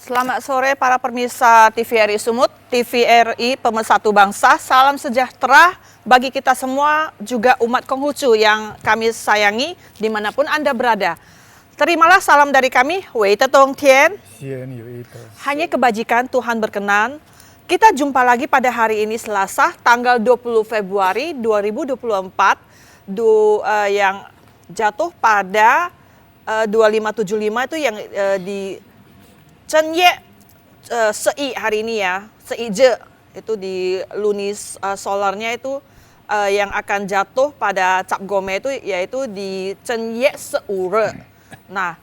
Selamat sore para pemirsa TVRI Sumut, TVRI Pemersatu Bangsa. Salam sejahtera bagi kita semua, juga umat Konghucu yang kami sayangi dimanapun Anda berada. Terimalah salam dari kami, Wei Tetong Tien. Hanya kebajikan Tuhan berkenan. Kita jumpa lagi pada hari ini Selasa, tanggal 20 Februari 2024, yang jatuh pada 2575 itu yang di Cenye Sei hari ini ya, Sei Je itu di lunis solarnya itu yang akan jatuh pada Cap Gome itu yaitu di Cenye Seure. Nah,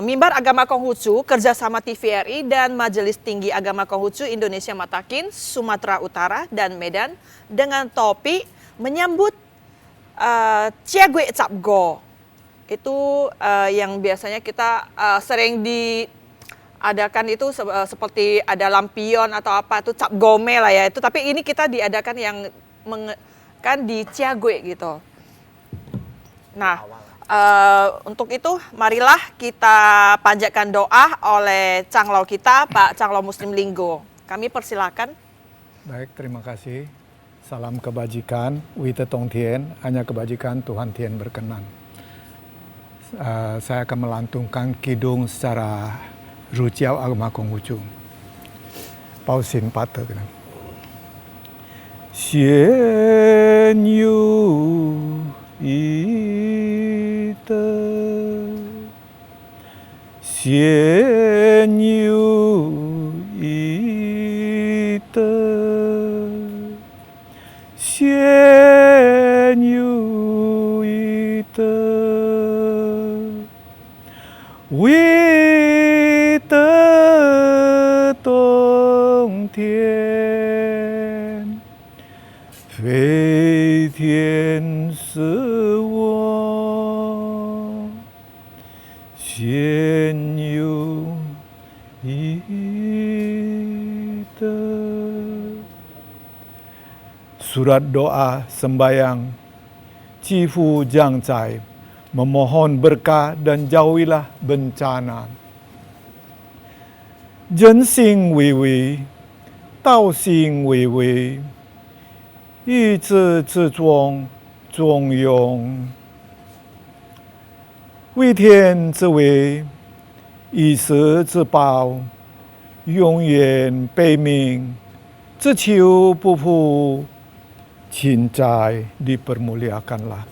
Mimbar Agama Konghucu kerjasama TVRI dan Majelis Tinggi Agama Konghucu Indonesia Matakin, Sumatera Utara dan Medan dengan topik menyambut Ciagwe Cap Go. Itu yang biasanya kita sering diadakan itu seperti ada lampion atau apa itu Cap Gome lah ya itu, tapi ini kita diadakan yang kan di Ciagwe gitu. Nah, untuk itu marilah kita panjatkan doa oleh Canglo kita, Pak Canglo Muslim Linggo. Kami persilakan. Baik, terima kasih. Salam kebajikan, Wei Tetong Tien, hanya kebajikan Tuhan Tien berkenan. Saya akan melantungkan kidung secara Ruciao Agama Konghucu. Pausin patah kan. Xian yu yi de, xian yu yi de, xian yu yi de, Wei Tetong Tien, Fei Tian Si Wo, Xian Yu Yi De. Surat doa sembayang Cifu Jiang Zai, memohon berkah dan jauhilah bencana. Zhen xing wei wei, dao xing wei wei, yi zhi zhi zhuang, zhuang yong. Wei tian zhi wei, yi shi zhi bao, yong yuan bei ming, zhi qiu bu pu, qin zai dipermuliakanlah.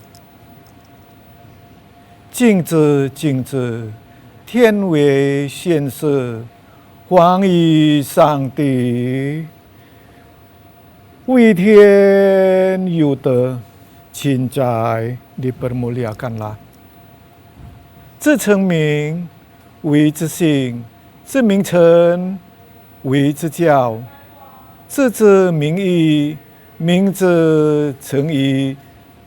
Jing zhi, jing zhi, tian wei xian shi, huang yi sang di, Wei tian yu de, qin zai dipermuliakanlah. Zhi cheng ming, wei zhi xing, zhi ming chen, wei zhi jiao, zhi zhi ming yi, ming zhi cheng yi,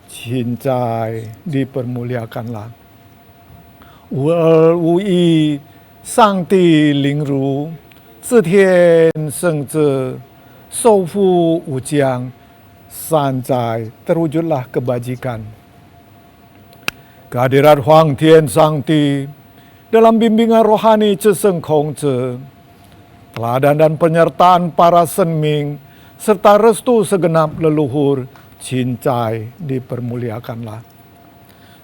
qin zai dipermuliakanlah. Wu er wu yi, sang di ling ru, zi tian sheng zhi, shou fu wu jiang, san zai, terwujudlah kebajikan. Kehadirat Huang Tian Sang Di dalam bimbingan rohani Zhi Sheng Kong Zhi, teladan dan penyertaan para senming, serta restu segenap leluhur, Qin Zai dipermuliakanlah.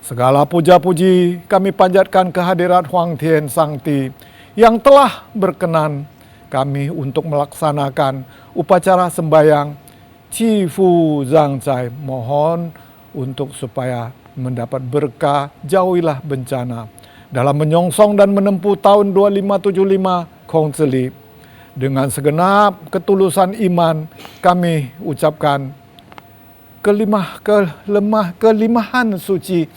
Segala puja-puji kami panjatkan kehadirat Huang Tian Sang Di yang telah berkenan kami untuk melaksanakan upacara sembahyang Cifu Zhang Zai. Mohon untuk supaya mendapat berkah, jauhilah bencana. Dalam menyongsong dan menempuh tahun 2575 Kong Zili, dengan segenap ketulusan iman kami ucapkan kelimahan suci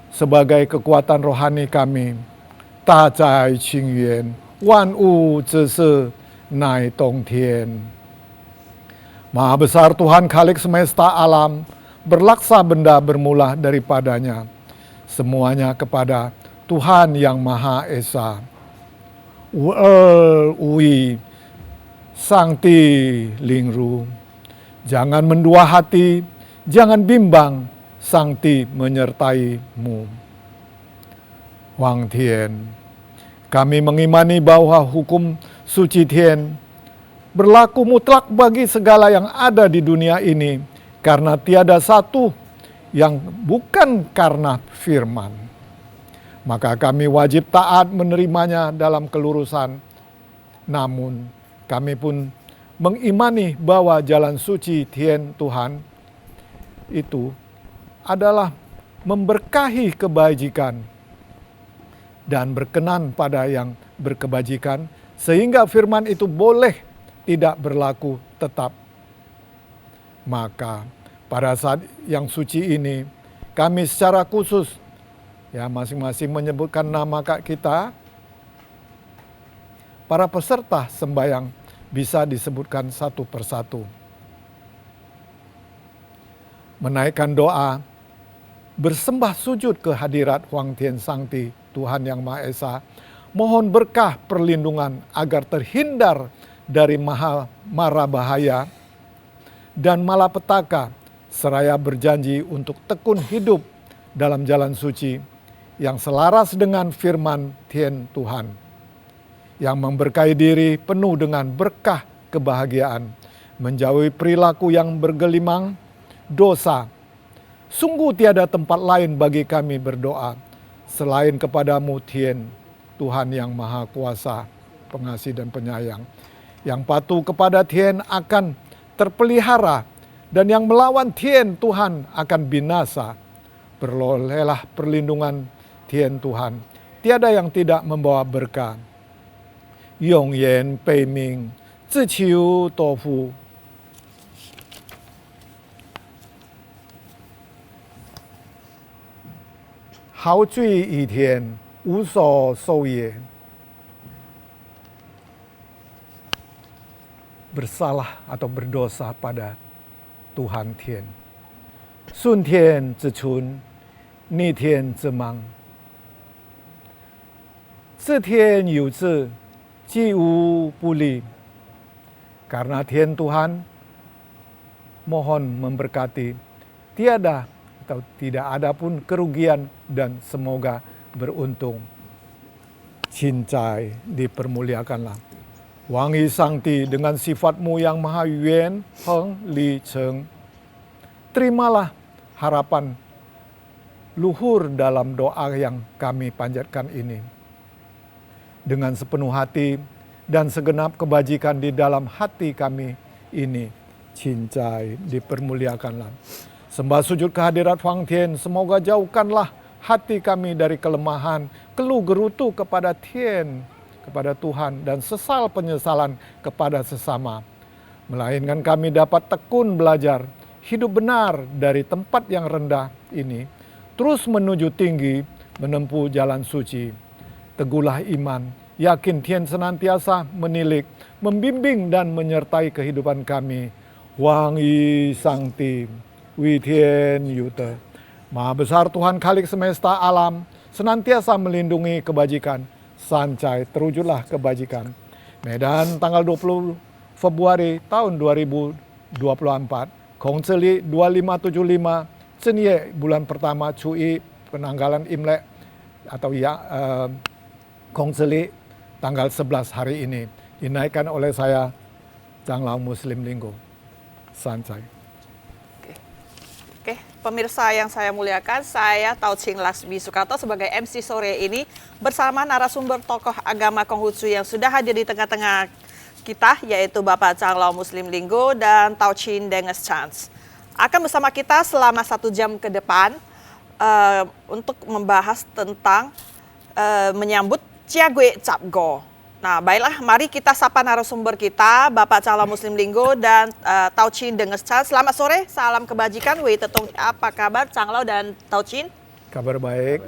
sebagai kekuatan rohani kami. Ta zai qing yuan, wan wu zhi shi, nai dong tian. Maha besar Tuhan Khalik semesta alam, berlaksa benda bermula daripadanya. Semuanya kepada Tuhan yang Maha Esa. Wu er wi, sang ti ling ru. Jangan mendua hati, jangan bimbang, Sang Ti menyertai-mu. Huang Tian, Kami mengimani bahwa hukum suci Tien berlaku mutlak bagi segala yang ada di dunia ini, karena tiada satu yang bukan karena firman. Maka kami wajib taat menerimanya dalam kelurusan. Namun kami pun mengimani bahwa jalan suci Tien Tuhan itu adalah memberkahi kebajikan dan berkenan pada yang berkebajikan, sehingga firman itu boleh tidak berlaku tetap. Maka pada saat yang suci ini, kami secara khusus, ya masing-masing menyebutkan nama kita, para peserta sembahyang bisa disebutkan satu persatu. Menaikkan doa, bersembah sujud ke hadirat Huang Tian Sangti, Tuhan Yang Maha Esa, mohon berkah perlindungan agar terhindar dari mara bahaya dan malapetaka, seraya berjanji untuk tekun hidup dalam jalan suci yang selaras dengan firman Tien Tuhan, yang memberkahi diri penuh dengan berkah kebahagiaan, menjauhi perilaku yang bergelimang dosa. Sungguh tiada tempat lain bagi kami berdoa selain kepadamu Tien, Tuhan yang Maha Kuasa, Pengasih dan Penyayang. Yang patuh kepada Tien akan terpelihara, dan yang melawan Tien Tuhan akan binasa. Berolehlah perlindungan Tien Tuhan, tiada yang tidak membawa berkah. Yong Yan Pei Ming, Zi Qiu Do Fu. Hao Zui Yi Tian, Wu So Shou Ye. Bersalah atau berdosa pada Tuhan Tien. Sun Tian Zi Chun, Ni Tian Zi Mang. Zi Tian Yu Zi, Ji Wu Bu Li. Karena Tien Tuhan, mohon memberkati, tiada atau tidak ada pun kerugian, dan semoga beruntung. Cincai, dipermuliakanlah. Wangi Sangti dengan sifatmu yang maha yuan, heng, li, cheng. Terimalah harapan luhur dalam doa yang kami panjatkan ini. Dengan sepenuh hati dan segenap kebajikan di dalam hati kami ini, cincai, dipermuliakanlah. Sembah sujud kehadirat Huang Tian, semoga jauhkanlah hati kami dari kelemahan, keluh gerutu kepada Tien, kepada Tuhan, dan sesal penyesalan kepada sesama. Melainkan kami dapat tekun belajar, hidup benar dari tempat yang rendah ini, terus menuju tinggi, menempuh jalan suci. Teguhlah iman, yakin Tien senantiasa menilik, membimbing dan menyertai kehidupan kami. Huang Yi Sangti, Wi Tian Yu Te. Maha besar Tuhan Khalik semesta alam, senantiasa melindungi kebajikan. Sancai, terwujudlah kebajikan. Medan, tanggal 20 Februari tahun 2024. Kong Celi 2575, Cenye bulan pertama Cui, penanggalan Imlek atau Kong Celi tanggal 11 hari ini. Dinaikkan oleh saya, Changlao Muslim Linggo. Sancai. Oke, pemirsa yang saya muliakan, saya Tauchin Lasmi Sukarto sebagai MC sore ini bersama narasumber tokoh agama Konghucu yang sudah hadir di tengah-tengah kita, yaitu Bapak Changlao Muslim Linggo dan Tauchin Denges Chance. Akan bersama kita selama 1 jam ke depan untuk membahas tentang menyambut Ciagwe Capgo. Nah, baiklah, mari kita sapa narasumber kita, Bapak Changlao Muslim Linggo dan Tauchin Denges Chance. Selamat sore, salam kebajikan. Wei Tetong, apa kabar Changlao dan Tauchin? Kabar baik,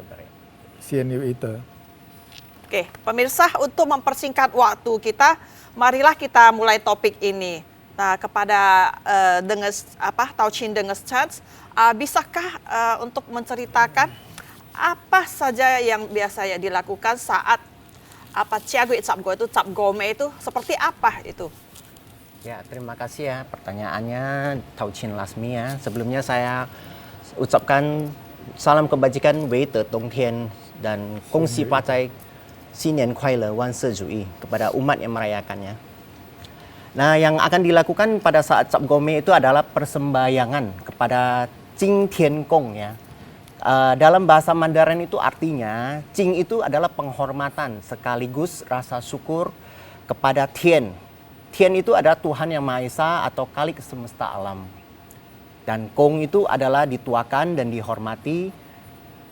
Sien Yu Ite. Oke, pemirsa, untuk mempersingkat waktu kita, marilah kita mulai topik ini. Nah, kepada Tauchin Denges Chance, bisakah untuk menceritakan apa saja yang biasanya dilakukan saat Ciagwe Capgo itu, Capgome itu seperti apa itu? Ya, terima kasih ya pertanyaannya Tauchin Lasmi ya. Sebelumnya saya ucapkan salam kebajikan Wei Te Tong Tian dan Kongsi Pacai Xinian Kuai Le Wan Sejui kepada umat yang merayakannya. Nah, yang akan dilakukan pada saat Cap Gome itu adalah persembayangan kepada Jing Tian Gong ya. Dalam bahasa Mandarin itu artinya Jing itu adalah penghormatan sekaligus rasa syukur kepada Tian. Tian itu adalah Tuhan yang Maha Esa atau Khalik semesta alam. Dan Gong itu adalah dituakan dan dihormati.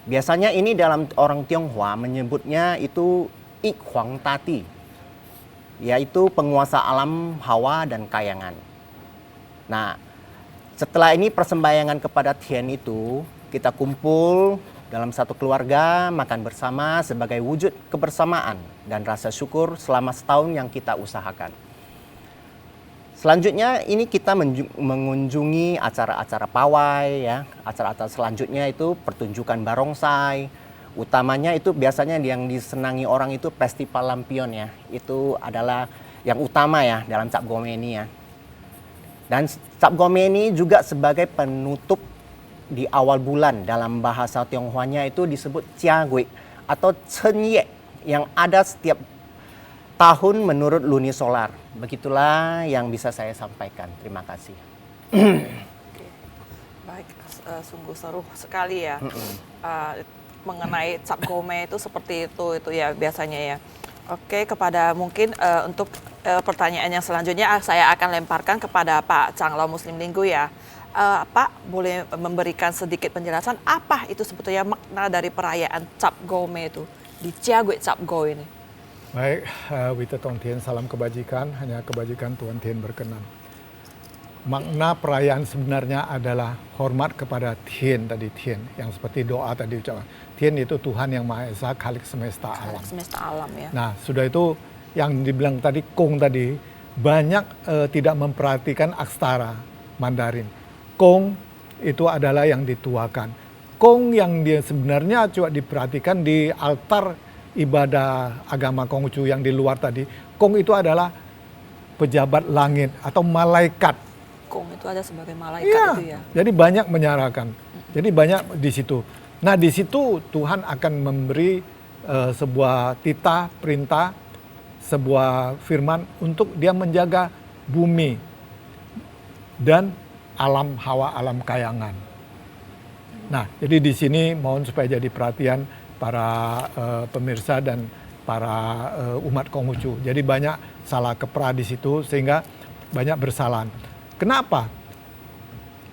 Biasanya ini dalam orang Tionghoa menyebutnya itu Ik Huang Tati, yaitu penguasa alam, hawa, dan kayangan. Nah, setelah ini persembayangan kepada Tian itu, kita kumpul dalam satu keluarga, makan bersama sebagai wujud kebersamaan dan rasa syukur selama setahun yang kita usahakan. Selanjutnya ini kita mengunjungi acara-acara pawai ya. Acara-acara selanjutnya itu pertunjukan barongsai. Utamanya itu biasanya yang disenangi orang itu festival lampion ya. Itu adalah yang utama ya dalam Cap Gome ini ya. Dan Cap Gome ini juga sebagai penutup di awal bulan, dalam bahasa Tionghoanya itu disebut Jia Gui atau Chen Ye yang ada setiap tahun menurut luni solar. Begitulah yang bisa saya sampaikan. Terima kasih. Baik, sungguh seru sekali ya. Mengenai Cap Gome itu seperti itu ya biasanya ya. Oke, kepada mungkin untuk pertanyaan yang selanjutnya saya akan lemparkan kepada Pak Changlau Muslim Linggu ya. Pak boleh memberikan sedikit penjelasan apa itu sebetulnya makna dari perayaan Cap Gome itu di Jiagui Cap Go ini? Baik, Wita Tong Tien, salam kebajikan, hanya kebajikan Tuhan Tien berkenan. Makna perayaan sebenarnya adalah hormat kepada Tien tadi, Tien yang seperti doa tadi ucapan. Tien itu Tuhan yang Maha Esa, Khalik semesta alam. Khalik semesta alam ya. Nah, sudah itu yang dibilang tadi Kong tadi banyak tidak memperhatikan aksara Mandarin. Kong itu adalah yang dituakan. Kong yang dia sebenarnya coba diperhatikan di altar ibadah agama Konghucu yang di luar tadi. Kong itu adalah pejabat langit atau malaikat. Kong itu ada sebagai malaikat Ya, itu ya. jadi banyak menyarakan. Jadi banyak di situ. Nah, di situ Tuhan akan memberi sebuah titah, perintah, sebuah firman untuk dia menjaga bumi dan alam hawa, alam kayangan. Nah, jadi di sini mohon supaya jadi perhatian para pemirsa dan para umat Konghucu. Jadi banyak salah keprah di situ sehingga banyak bersalahan. Kenapa?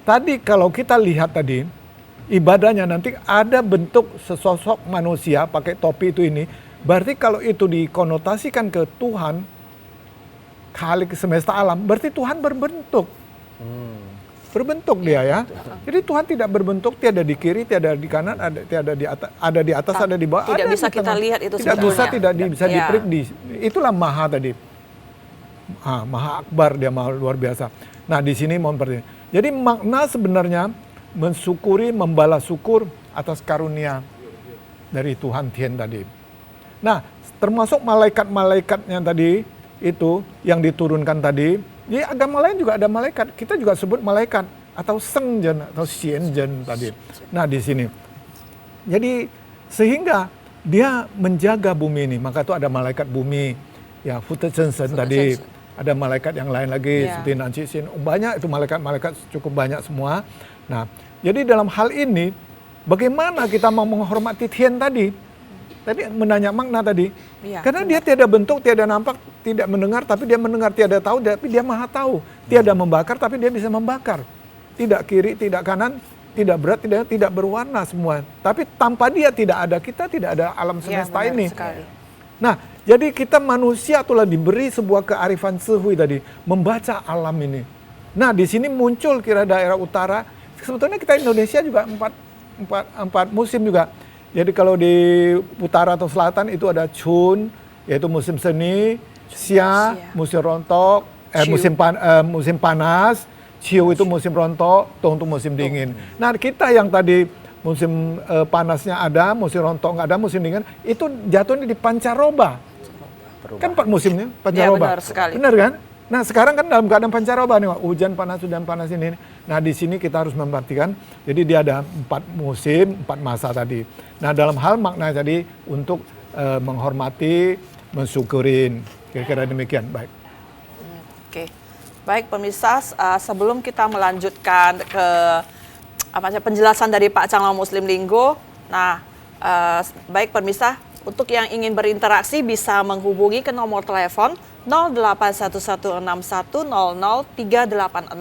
Tadi kalau kita lihat tadi ibadahnya nanti ada bentuk sesosok manusia pakai topi itu ini. Berarti kalau itu dikonotasikan ke Tuhan, Khalik semesta alam, berarti Tuhan berbentuk. Berbentuk dia ya. Jadi Tuhan tidak berbentuk, tiada di kiri, tiada di kanan, tiada di atas, ada di atas, ada di bawah. Tidak ada bisa di kita tengah. lihat itu tidak sebetulnya. bisa, tidak bisa Ya. diprediksi. Itulah Maha tadi. Maha Akbar, dia Maha luar biasa. Nah, di sini mohon perhatian. Jadi makna sebenarnya mensyukuri, membalas syukur atas karunia dari Tuhan Tien tadi. Nah, termasuk malaikat-malaikatnya tadi itu yang diturunkan tadi. Di agama lain juga ada malaikat. Kita juga sebut malaikat atau Sengjen atau Xianjen tadi. Nah, di sini. Jadi sehingga dia menjaga bumi ini. Maka itu ada malaikat bumi, ya Futa Chensen tadi. Ada malaikat yang lain lagi seperti Nanci Sin. Banyak itu malaikat-malaikat cukup banyak semua. Nah, jadi dalam hal ini bagaimana kita mau menghormati Tien tadi? Tadi menanya makna tadi. Ya, Karena dia tiada bentuk, tiada nampak, tidak mendengar, tapi dia mendengar, tiada tahu, tapi dia maha tahu. Tiada membakar, tapi dia bisa membakar. Tidak kiri, tidak kanan, tidak berat, tidak berwarna semua. Tapi tanpa dia tidak ada kita, tidak ada alam semesta benar ini. sekali. Nah, jadi kita manusia telah diberi sebuah kearifan sehui tadi, membaca alam ini. Nah, di sini muncul kira daerah utara. Sebetulnya kita Indonesia juga empat musim juga. Jadi kalau di utara atau selatan itu ada Chun, yaitu musim seni, Xia, musim rontok, musim panas, Ciu itu musim rontok, Tong itu musim dingin. Nah, kita yang tadi musim panasnya ada, musim rontok nggak ada, musim dingin, itu jatuhnya di pancaroba. Kan 4 musimnya, pancaroba. Ya, benar sekali. Benar kan? Nah, sekarang kan dalam keadaan pancaroba nih, hujan panas ini. Nah, di sini kita harus memperhatikan, jadi dia ada 4 musim, 4 masa tadi. Nah, dalam hal makna tadi untuk menghormati, mensyukurin. Kira-kira demikian. Baik. Oke, baik pemirsa, sebelum kita melanjutkan ke penjelasan dari Pak Canglaw Muslim Linggo, nah baik pemirsa, untuk yang ingin berinteraksi bisa menghubungi ke nomor telepon 081161000386.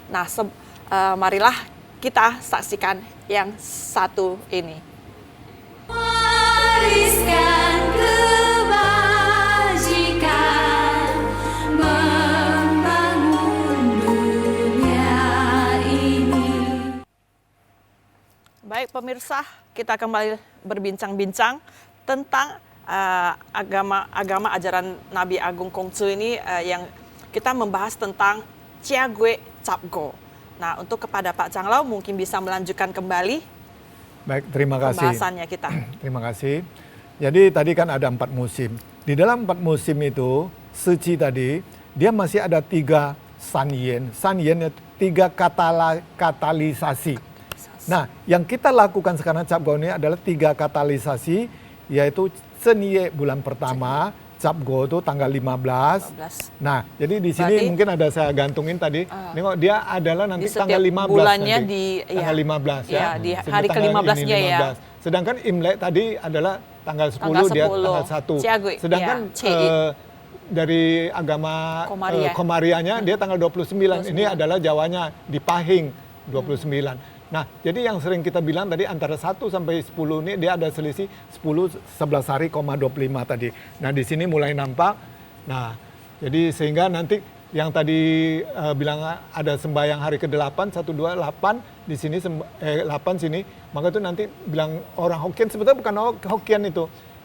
Nah, marilah kita saksikan yang satu ini. Wariskan kebajikan, membangun dunia ini. Baik pemirsa, kita kembali berbincang-bincang tentang agama ajaran Nabi Agung Konghucu ini yang kita membahas tentang Chia Gue Cap Go. Nah, untuk kepada Pak Canglaw mungkin bisa melanjutkan kembali Baik, terima kasih. pembahasannya kita. Terima kasih. Jadi tadi kan ada 4 musim. Di dalam 4 musim itu, Siqi tadi, dia masih ada 3 sanyen. Sanyen itu 3 katalisasi. Nah, yang kita lakukan sekarang Cap Go ini adalah 3 katalisasi, yaitu Cenye bulan pertama, Cap Go itu tanggal 15. Nah, jadi di sini Berarti, mungkin ada saya gantungin tadi. Nengok dia adalah nanti di setiap tanggal 15 bulannya nanti. di Tanggal 15 ya. ya, di Sini hari tanggal ke-15-nya ini, ya. 15. Sedangkan Imlek tadi adalah tanggal 10, Tanggal dia 10. tanggal 1. Ciagui, Sedangkan ya, Cei. dari agama Komaria. Komarianya dia tanggal 29. Ini adalah Jawanya di Pahing 29. Nah, jadi yang sering kita bilang tadi antara 1 sampai 10 ini dia ada selisih 10-11 hari, 25 tadi. Nah, di sini mulai nampak. Nah, jadi sehingga nanti yang tadi bilang ada sembahyang hari ke-8, 1, 2, 8, di sini 8 sini, maka itu nanti bilang orang Hokkien, sebetulnya bukan Hokkien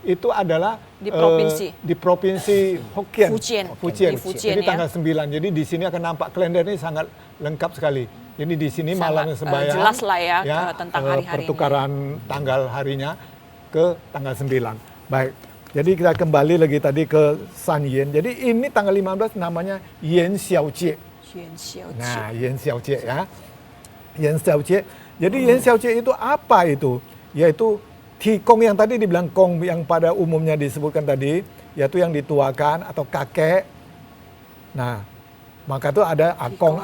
itu adalah Di provinsi. di provinsi Hokkien. Fujian. Di Fujian, Jadi ya. tanggal 9. Jadi di sini akan nampak kalender ini sangat lengkap sekali. Jadi di sini Sangat, malamnya sembahyang. jelas lah ya, tentang hari-hari ini. Pertukaran tanggal harinya ke tanggal 9. Baik. Jadi kita kembali lagi tadi ke San Yen. Jadi ini tanggal 15 namanya Yen Xiaojie. Nah, Yen Xiaojie ya. Yen Xiaojie. Jadi Yen Xiaojie itu apa itu? Yaitu Tikong yang tadi dibilang Kong yang pada umumnya disebutkan tadi, yaitu yang dituakan atau kakek. Nah, maka itu ada akong.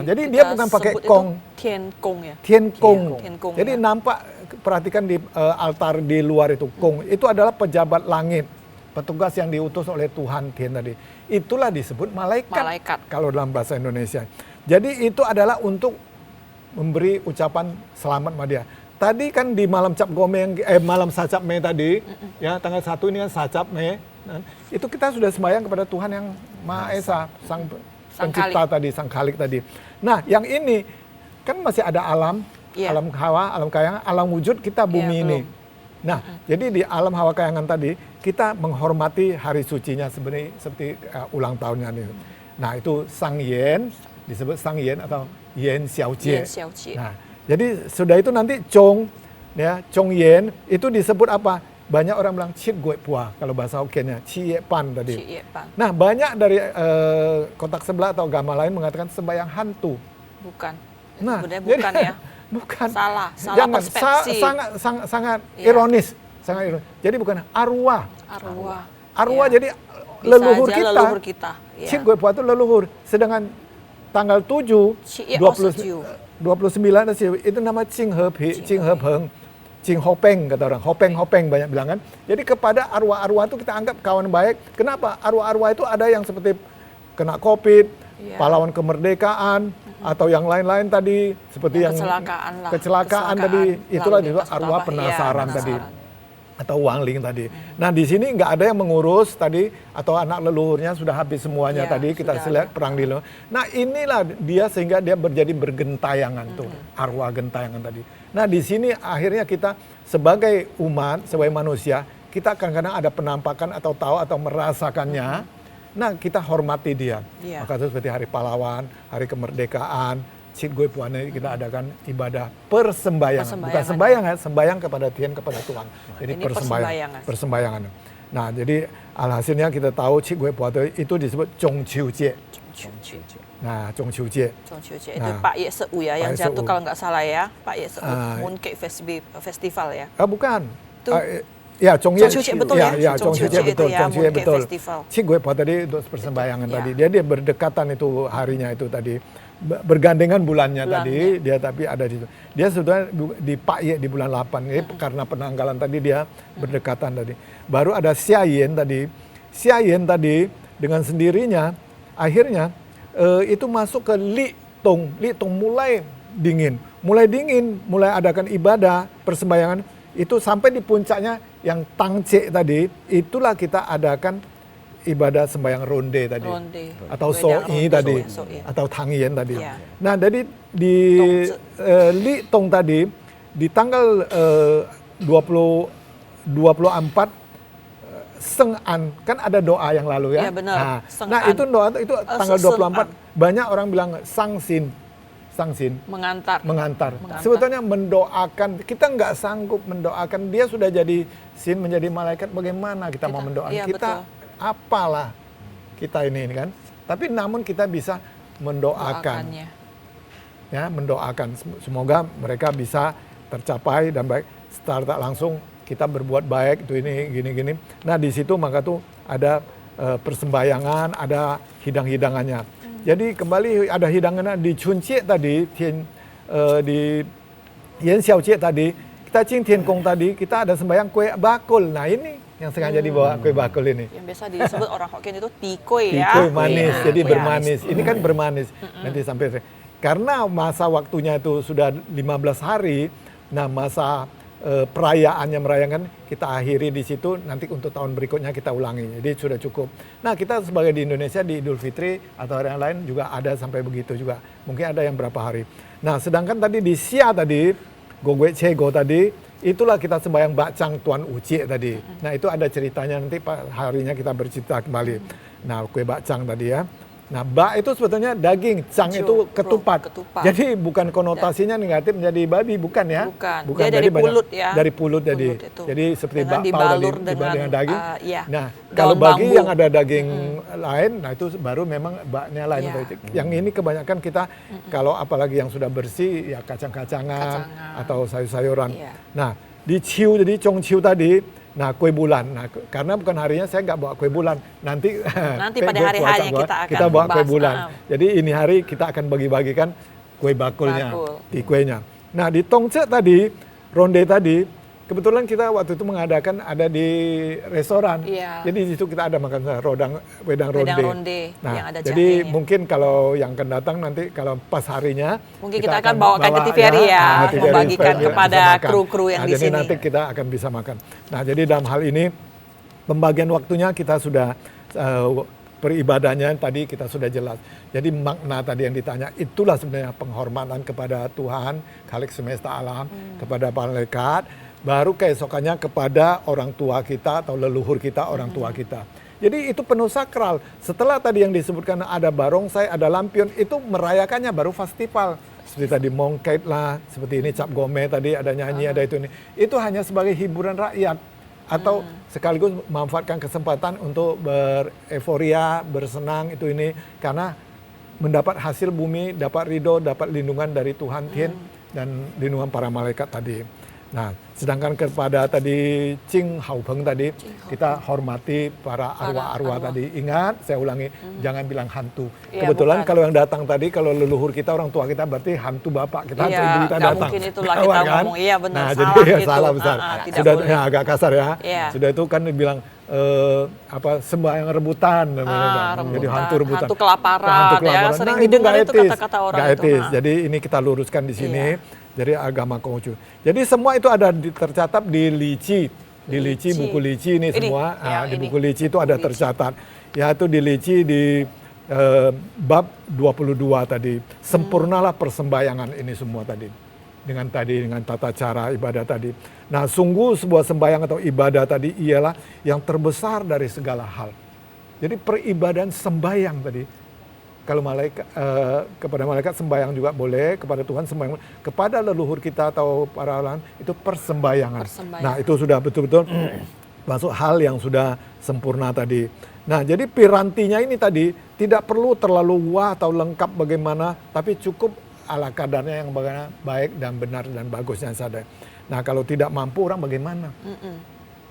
Jadi dia bukan pakai kong. Tian Kong ya. Tian Kong. Tian Kong, Jadi ya. nampak, perhatikan di altar di luar itu Kong. Itu adalah pejabat langit, petugas yang diutus oleh Tuhan Tian tadi. Itulah disebut malaikat. Kalau dalam bahasa Indonesia. Jadi itu adalah untuk memberi ucapan selamat sama dia. Tadi kan di malam Cap Gome malam Sacap Me tadi, ya tanggal 1 ini kan Sacap Me. Itu kita sudah sembahyang kepada Tuhan yang Maha Esa, Sang Pencipta tadi, Sang Khalik tadi. Nah, yang ini kan masih ada alam, alam hawa, alam kayangan, alam wujud kita bumi ini. Nah, jadi di alam hawa kayangan tadi kita menghormati hari sucinya seperti ulang tahunnya nih. Nah, itu Sang Yen disebut Sang Yen atau Yen Xiaojie. Nah, jadi sudah itu nanti Chong Yen itu disebut apa? Banyak orang bilang Cit Gue Pua kalau bahasa Hokkiennya, Cie Pan tadi. Nah, banyak dari kotak sebelah atau agama lain mengatakan sembahyang hantu. Bukan. Nah, sebenarnya bukan ya. Bukan. Salah Jangan, persepsi. sangat ironis, sangat ironis. Jadi bukan arwah. Arwah jadi Bisa leluhur aja kita. leluhur kita. Cit Gue Pua itu leluhur. Sedangkan tanggal 7, 29 itu nama Cing He Peng, Cing Hopeng kata orang. Hopeng banyak bilang kan. Jadi kepada arwah-arwah itu kita anggap kawan baik. Kenapa? Arwah-arwah itu ada yang seperti kena COVID, pahlawan kemerdekaan, atau yang lain-lain tadi seperti yang kecelakaan tadi. Itulah juga arwah penasaran tadi. Atau Wangling tadi. Nah, di sini nggak ada yang mengurus tadi, atau anak leluhurnya sudah habis semuanya tadi, kita lihat perang di luar. Nah, inilah dia sehingga dia menjadi bergentayangan tuh, arwah gentayangan tadi. Nah, di sini akhirnya kita sebagai umat, sebagai manusia, kita kadang-kadang ada penampakan atau tahu atau merasakannya. Nah, kita hormati dia. Maka itu seperti hari pahlawan, hari kemerdekaan, Cit Gue Pua kita adakan ibadah persembahyangan. Bukan sembahyang ya, sembahyang kepada Tian, kepada Tuhan. Jadi persembahyangan. Nah, jadi alhasilnya kita tahu Cit Gue Pua itu disebut Zhong Qiu Jie. Nah, Zhong Qiu Jie. Itu Pak Ye Seu ya, yang jatuh kalau nggak salah ya. Pak Ye Seu, Mooncake Festival ya. Bukan. Ya, Chongye. Chongchuche betul ya? Ya, Chongchuche Chongchuche itu betul. ya, Chongchuche Mooncake betul. Festival. Ciguepa tadi untuk persembayangan Itu, tadi. ya. Dia berdekatan itu harinya itu tadi. Bergandengan bulannya tadi, dia tapi ada di situ. Dia sudah di Pakye di bulan 8. Ini karena penanggalan tadi dia berdekatan tadi. Baru ada Xiayen tadi. Xiayen tadi dengan sendirinya akhirnya itu masuk ke Litong. Litong mulai dingin, mulai adakan ibadah persembayangan itu sampai di puncaknya yang Tangce tadi, itulah kita adakan ibadah sembahyang ronde tadi, Ronde. atau Wedang So'i ronde, tadi, So'i. atau Tangyen tadi. Ya. Nah, jadi di Litong tadi di tanggal 24 Seng'an, kan ada doa yang lalu ya. Iya, benar. Nah, Seng'an. itu doa itu tanggal 24 banyak orang bilang Sangsin. Mengantar. Mengantar. Sebetulnya mendoakan, kita nggak sanggup mendoakan, dia sudah jadi sin, menjadi malaikat, bagaimana kita mau mendoakan? Iya, Kita betul. apalah kita ini kan. Tapi namun kita bisa mendoakan. Doakannya. Ya, mendoakan. Semoga mereka bisa tercapai dan baik. Secara tak langsung kita berbuat baik, itu ini gini-gini. Nah, di situ maka tuh ada persembayangan, ada hidang-hidangannya. Jadi kembali ada hidangannya di Chuncie tadi, di Yan Xiaocie tadi, kita Qing Tian Gong tadi, kita ada sembahyang kue bakul. Nah, ini yang sengaja dibawa kue bakul ini. Yang biasa disebut orang Hokkien itu tikoy ya. Tikoy manis, Iya, jadi iya. bermanis. Ini kan bermanis. Nanti sampai karena masa waktunya itu sudah 15 hari, nah masa perayaannya merayakan kita akhiri di situ, nanti untuk tahun berikutnya kita ulangi. Jadi sudah cukup. Nah, kita sebagai di Indonesia di Idul Fitri atau hari yang lain juga ada sampai begitu juga. Mungkin ada yang berapa hari. Nah, sedangkan tadi di Xia tadi, Gogwe Cego tadi, itulah kita sembahyang Bacang Tuan Ucie tadi. Nah, itu ada ceritanya, nanti harinya kita bercerita kembali. Nah, kue Bacang tadi ya. Nah, bak itu sebetulnya daging, cang itu ketupat. Jadi bukan konotasinya negatif menjadi babi, bukan ya? Bukan. Dia Jadi dari banyak- pulut ya. Dari pulut jadi. Pulut itu. Jadi seperti Dengan bakpao tadi dibalur dengan, daging. iya, Nah, kalau daun bagi bambu. yang ada daging lain, nah itu baru memang baknya lain. Iya. Yang ini kebanyakan kita kalau apalagi yang sudah bersih ya kacang-kacangan atau sayur-sayuran. Iya. Nah, di Ciu jadi Chong Ciu tadi, nah kue bulan. Nah, karena bukan harinya saya nggak bawa kue bulan. Nanti pada hari puasa hanya gua, kita akan bawa kue bahas. bulan. Jadi ini hari kita akan bagi-bagikan kue bakulnya Bakul. di kuenya. Nah, di Tongce tadi, ronde tadi, kebetulan kita waktu itu mengadakan ada di restoran. Iya. Jadi di situ kita ada makan wedang ronde. Wedang ronde Nah, yang ada jadi jahenya. mungkin kalau yang akan datang nanti kalau pas harinya Mungkin kita akan bawakan ke TVRI ya, TVRI membagikan supaya kepada bisa makan. kru-kru yang Nah, di jadi sini. nanti kita akan bisa makan. Nah, jadi dalam hal ini pembagian waktunya kita sudah peribadahnya tadi kita sudah jelas. Jadi makna tadi yang ditanya itulah sebenarnya penghormatan kepada Tuhan, Khalik semesta alam, kepada malaikat, baru keesokannya kepada orang tua kita atau leluhur kita, orang tua kita. Jadi itu penuh sakral. Setelah tadi yang disebutkan ada barongsai, ada lampion, itu merayakannya baru festival. Seperti tadi Mongkait lah, seperti ini Cap Gome tadi ada nyanyi, ada itu ini. Itu hanya sebagai hiburan rakyat. Atau sekaligus memanfaatkan kesempatan untuk bereforia, bersenang itu ini. Karena mendapat hasil bumi, dapat ridho, dapat lindungan dari Tuhan Tien dan lindungan para malaikat tadi. Nah, sedangkan kepada tadi Cing Hau Peng tadi, kita hormati para arwah-arwah tadi. Ingat, saya ulangi, jangan bilang hantu. Iya, Kebetulan bukan. kalau yang datang tadi, kalau leluhur kita, orang tua kita berarti hantu bapak kita, Iya, hantu ibu kita nggak datang. mungkin itulah Tahu kita kan? ngomong. Iya, benar, Nah, salah jadi ya, itu. salah besar. Tidak Sudah boleh. ya, agak kasar ya. Iya. Sudah itu kan dibilang sembahyang rebutan. Jadi rebutan. hantu rebutan. Hantu kelaparan, Hantu ya. kelaparan. Sering Nah, didengar nggak itu etis. kata-kata orang Nggak itu. etis. Ha. Jadi ini kita luruskan di sini. Iya. Dari agama Konghucu. Jadi semua itu ada tercatat di Lici. Di Lici, buku Lici ini semua. Di ini. buku Lici itu ada tercatat. Yaitu di Lici di bab 22 tadi. Sempurnalah persembayangan ini semua tadi. Dengan tata cara ibadah tadi. Nah, sungguh sebuah sembahyang atau ibadah tadi ialah yang terbesar dari segala hal. Jadi peribadahan sembahyang tadi. Kalau malaikat kepada malaikat sembahyang juga boleh, kepada Tuhan sembahyang, kepada leluhur kita atau para orang itu persembayangan. Nah, itu sudah betul-betul masuk hal yang sudah sempurna tadi. Nah, jadi pirantinya ini tadi tidak perlu terlalu wah atau lengkap bagaimana, tapi cukup ala kadarnya yang bagaimana baik dan benar dan bagusnya saja. Nah, kalau tidak mampu orang bagaimana?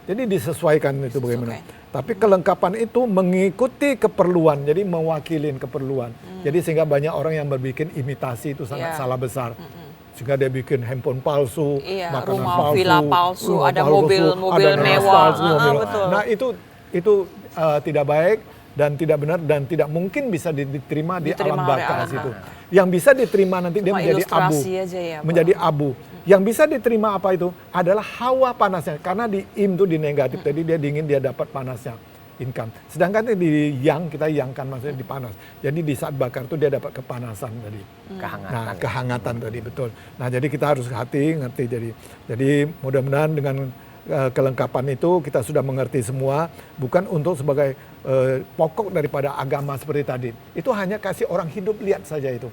Jadi disesuaikan itu bagaimana. Disesuaikan. Tapi kelengkapan itu mengikuti keperluan, jadi mewakilin keperluan. Jadi sehingga banyak orang yang berbikin imitasi itu sangat Iya. salah besar. Sehingga dia bikin handphone palsu, Iya, makanan rumah palsu, villa palsu, rumah ada palsu, mobil ada mewah. nafas palsu, mobil. Betul. Nah itu tidak baik dan tidak benar dan tidak mungkin bisa diterima di Diterima alam oleh bakas alam itu. Yang bisa diterima nanti dia Cuma menjadi abu, ilustrasi aja ya, Pak. menjadi abu. Yang bisa diterima apa itu adalah hawa panasnya, karena di im itu di negatif tadi dia dingin, dia dapat panasnya, income. Sedangkan di yang kita yangkan maksudnya di panas. Jadi di saat bakar itu dia dapat kepanasan tadi. Kehangatan. Nah, kehangatan tadi betul. Nah, jadi kita harus ngerti jadi mudah-mudahan dengan kelengkapan itu kita sudah mengerti semua, bukan untuk sebagai pokok daripada agama seperti tadi. Itu hanya kasih orang hidup lihat saja itu.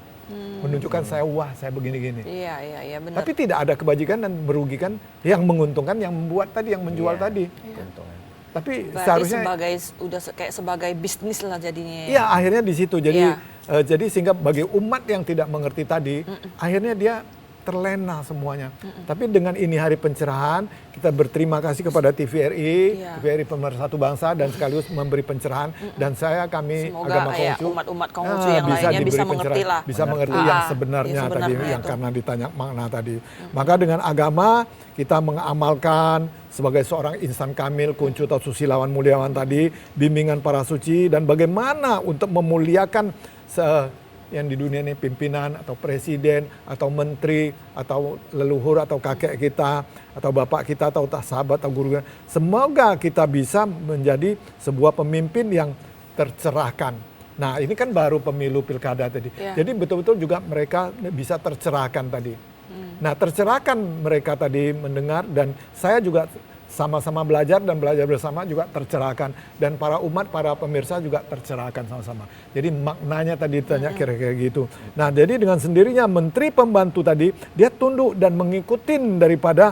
Menunjukkan saya begini-gini. Iya, benar. Tapi tidak ada kebajikan dan merugikan, yang menguntungkan yang membuat tadi, yang menjual Iya. tadi. Keuntungan. Tapi Berarti seharusnya kayak sebagai bisnis lah jadinya. iya akhirnya di situ. Jadi Iya. jadi sehingga bagi umat yang tidak mengerti tadi, akhirnya dia terlena semuanya. Tapi dengan ini hari pencerahan, kita berterima kasih kepada TVRI, Iya. TVRI Pemersatu Bangsa dan sekaligus memberi pencerahan. Dan saya Semoga agama ya, Konghucu, umat-umat Konghucu yang lainnya diberi bisa pencerahan, mengerti lah. bisa mengerti Ah, yang yang sebenarnya tadi, sebenarnya yang itu. karena ditanya makna tadi. Maka dengan agama kita mengamalkan sebagai seorang insan kamil, kuncu atau susilawan muliawan tadi, bimbingan para suci dan bagaimana untuk memuliakan yang di dunia ini pimpinan atau presiden atau menteri atau leluhur atau kakek kita atau bapak kita atau sahabat atau guru. Semoga kita bisa menjadi sebuah pemimpin yang tercerahkan. Nah ini kan baru pemilu pilkada tadi. Ya. Jadi betul-betul juga mereka bisa tercerahkan tadi. Nah tercerahkan mereka tadi mendengar dan saya juga sama-sama belajar dan belajar bersama juga tercerahkan. Dan para umat, para pemirsa juga tercerahkan sama-sama. Jadi maknanya tadi ditanya kira-kira gitu. Nah jadi dengan sendirinya menteri pembantu tadi, dia tunduk dan mengikuti daripada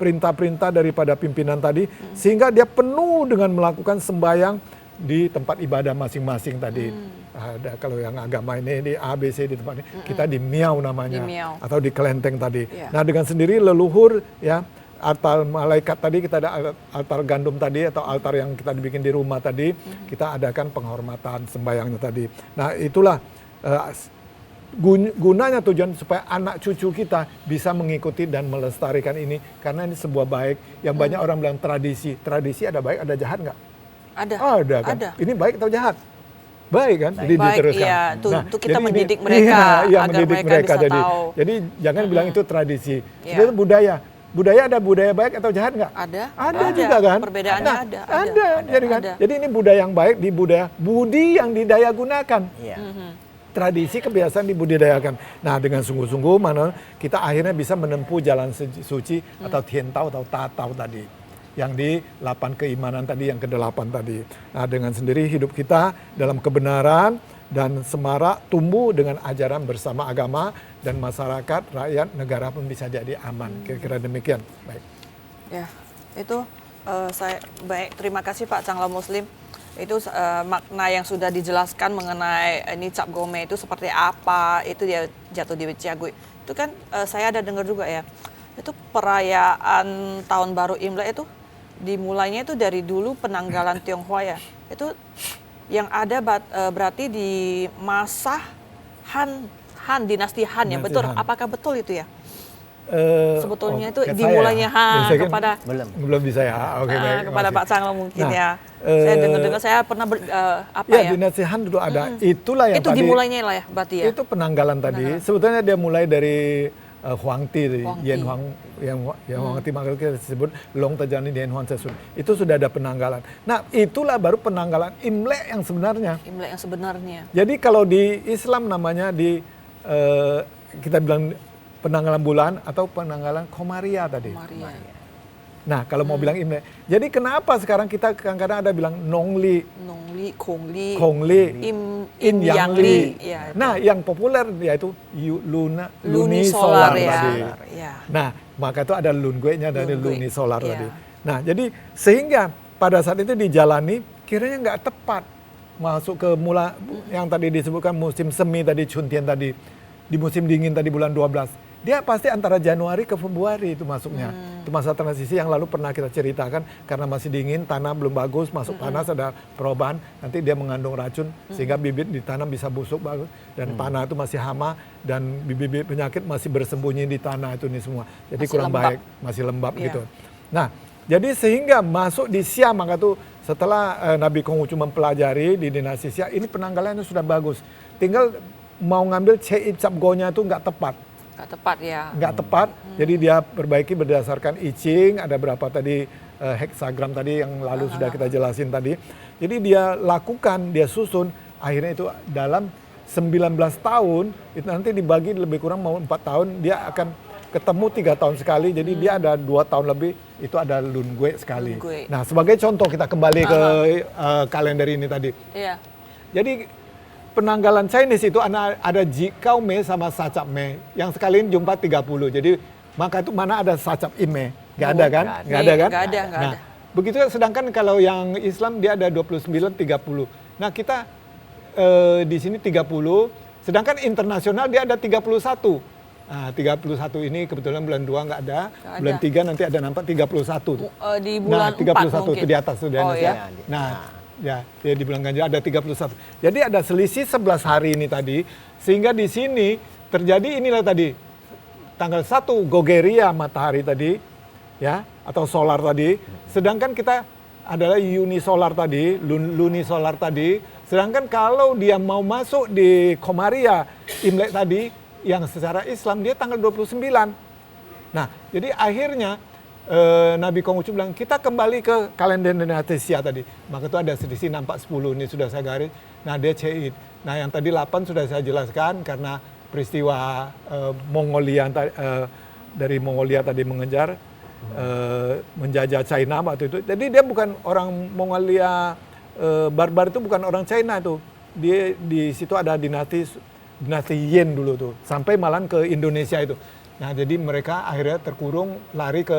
perintah-perintah daripada pimpinan tadi. Sehingga dia penuh dengan melakukan sembahyang di tempat ibadah masing-masing tadi. Ada kalau yang agama ini di ABC di tempat ini, kita di Miau namanya. Di Miau. Atau di Kelenteng tadi. Ya. Nah dengan sendiri leluhur ya, altar malaikat tadi, kita ada altar gandum tadi atau altar yang kita dibikin di rumah tadi, kita adakan penghormatan sembayangnya tadi. Nah itulah gunanya tujuan supaya anak cucu kita bisa mengikuti dan melestarikan ini, karena ini sebuah baik. Yang banyak orang bilang tradisi ada baik ada jahat nggak? Ada kan? Ada. Ini baik atau jahat? Baik kan? Jadi Baik, diteruskan. iya. Untuk kita jadi ini- mendidik mereka, iya, agar mendidik mereka bisa jadi. tahu. Jadi jangan bilang itu tradisi. Iya. Itu budaya. Budaya ada budaya baik atau jahat nggak? Ada. Ada juga kan? Perbedaannya Nah, ada. Jadi kan. Ada. Jadi ini budaya yang baik di budaya budi yang didaya gunakan. Iya. Tradisi kebiasaan dibudidayakan. Nah dengan sungguh-sungguh mana kita akhirnya bisa menempuh jalan suci atau tientau atau tatau tadi. Yang di 8 keimanan tadi, yang ke-8 tadi. Nah dengan sendiri hidup kita dalam kebenaran dan semarak tumbuh dengan ajaran bersama agama dan masyarakat, rakyat, negara pun bisa jadi aman. Kira-kira demikian. Baik. Ya, itu saya baik. Terima kasih Pak Canglo Muslim. Itu makna yang sudah dijelaskan mengenai ini cap gome itu seperti apa, itu dia jatuh di Ciaguy. Itu kan saya ada dengar juga ya. Itu perayaan tahun baru Imlek itu dimulainya itu dari dulu penanggalan Tionghoa ya. Itu yang ada berarti di masa Han dinasti Han ya, Dinasti betul. Han. Apakah betul itu ya? Sebetulnya itu kayak dimulainya saya. Han Saya kan kepada belum bisa ya. Oke, baik. kepada makasih. Pak Canglo mungkin Nah, ya. Saya dengar-dengar saya pernah apa Ya, ya? dinasti Han dulu ada. Itulah yang Itu tadi. dimulainya lah ya berarti ya. Itu penanggalan tadi. Sebetulnya dia mulai dari Huangti, Huangti. yang Huangti makanya kita disebut Long Terjani Dien Huang Sesud. Itu sudah ada penanggalan. Nah, itulah baru penanggalan Imlek yang sebenarnya. Imlek yang sebenarnya. Jadi kalau di Islam namanya kita bilang penanggalan bulan atau penanggalan Komariah tadi. Maria. Nah, kalau mau bilang Imlek. Jadi kenapa sekarang kita kadang-kadang ada bilang Nongli, Nongli, Kongli, Kongli, Im Yang Li. Ya, itu. Nah, yang populer yaitu Luni Solar ya. tadi. Ya. Nah, maka itu ada Lunggue-nya dari Lunggue. Luni Solar Iya. tadi. Nah, jadi sehingga pada saat itu dijalani kiranya nggak tepat masuk ke yang tadi disebutkan musim semi tadi, Chuntian tadi, di musim dingin tadi bulan 12. dia pasti antara Januari ke Februari itu masuknya. Itu masa transisi yang lalu pernah kita ceritakan karena masih dingin, tanah belum bagus, masuk panas ada perubahan, nanti dia mengandung racun sehingga bibit ditanam bisa busuk bagus dan tanah itu masih hama dan bibit penyakit masih bersembunyi di tanah itu nih semua. Jadi Masih kurang lembab. baik, masih lembab Iya. gitu. Nah, jadi sehingga masuk di Siam maka tuh setelah Nabi Konghucu mempelajari di dinasti Siam, ini penanggalannya sudah bagus. Tinggal mau ngambil Cheip Sapgonya itu nggak tepat. Nggak tepat ya. Nggak tepat, jadi dia perbaiki berdasarkan I Ching, ada berapa tadi heksagram tadi yang lalu sudah kita jelasin tadi. Jadi dia lakukan, dia susun, akhirnya itu dalam 19 tahun, itu nanti dibagi lebih kurang mau 4 tahun, dia akan ketemu 3 tahun sekali, jadi dia ada 2 tahun lebih, itu ada Lungue sekali. Lungue. Nah sebagai contoh kita kembali ke kalender ini tadi. Iya. Jadi penanggalan Chinese itu ada Jikau Me sama Sacap Me. Yang sekali ini jumpa 30. Jadi maka itu mana ada Sacap Ime? Nggak ada kan? Nggak ada kan? Nggak ada, nggak Nah, ada. begitu sedangkan kalau yang Islam dia ada 29, 30. Nah kita di sini 30. Sedangkan internasional dia ada 31. Nah 31 ini kebetulan bulan 2 nggak ada. Nggak Bulan ada. 3 nanti ada nampak 31. Di bulan 4 31 mungkin. itu di atas sudah Oh, ya. iya. Nah, ya di bulan Ganjil ada 31. Jadi ada selisih 11 hari ini tadi sehingga di sini terjadi inilah tadi tanggal 1 Gogeria matahari tadi ya atau solar tadi. Sedangkan kita adalah unisolar tadi, lunisolar tadi. Sedangkan kalau dia mau masuk di Komaria Imlek tadi yang secara Islam dia tanggal 29. Nah, jadi akhirnya Nabi Konghucu bilang kita kembali ke kalender dinasti Xia tadi. Maka itu ada selisih nampak 10 ini sudah saya garis. Nah dia Cheid. Nah yang tadi 8 sudah saya jelaskan karena peristiwa Mongolia dari Mongolia tadi mengejar menjajah China waktu itu. Jadi dia bukan orang Mongolia barbar itu bukan orang China itu. Dia di situ ada dinasti Yin dulu tuh sampai malah ke Indonesia itu. Nah jadi mereka akhirnya terkurung lari ke